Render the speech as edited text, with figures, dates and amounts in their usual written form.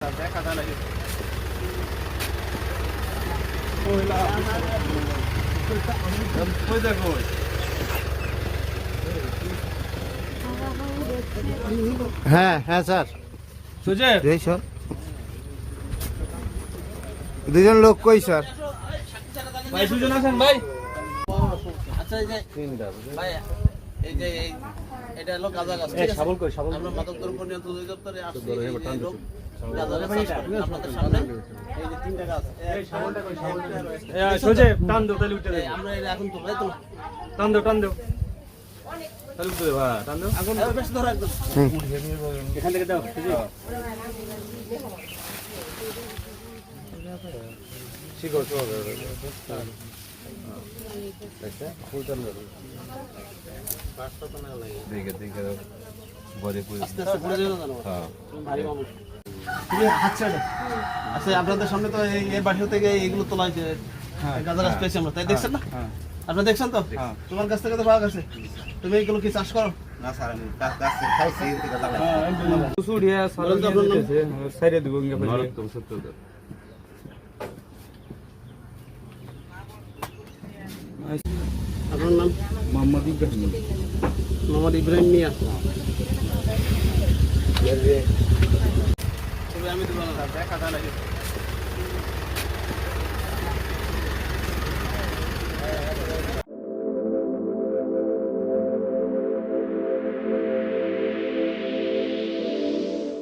দেখা যায় নাকি হ্যাঁ হ্যাঁ স্যার এই স্যার দুজন লোক কই স্যার ভাই সুজন আছেন ভাই আচ্ছা এই যে ভাই এই যে এটা হলো গাঁজা গাছ ঠিক আছে আমরা মাদক দ্রব্য নিয়ন্ত্রণ অধিদপ্তরে আসছি এই লোক গাঁজা গাছ আপনাদের সামনে এই যে তিনটা গাছ এই শাবলটা কই শাবলটা রয়েছে সোজে টান দাও তাহলে উঠে আমরা এটা এখন তো ভাই তো টান দাও তাহলে উঠে দেবা টান দাও এখন বেশ ধরো একদম এখান থেকে দাও সোজে শিখো শিখো দেখে ফুল টান দাও পাঁচটা তো না লাগে দেখে দেখে বডি পুরো আস্তে আস্তে পড়ে যাবে না হ্যাঁ ভারী মানুষ আচ্ছা আপনাদের সামনে তো এই বাসা থেকে এইগুলো তোলা হয়েছে গাঁজা গাছ পেয়েছি আমরা তাই দেখছেন না আপনারা দেখছেন তো তোমার কাছ থেকে তো পাওয়া গেছে তুমি এইগুলো কি চাষ করো না স্যার আমি গাছ খাইছি সুড়িয়া সারা দিতেছে সাইডে দিব ইংগে বলে আপনার নাম মোহাম্মদ ইব্রাহিম মোহাম্মদ ইব্রাহিম মিয়া তবে আমি দেবো না দেখা যায় নাকি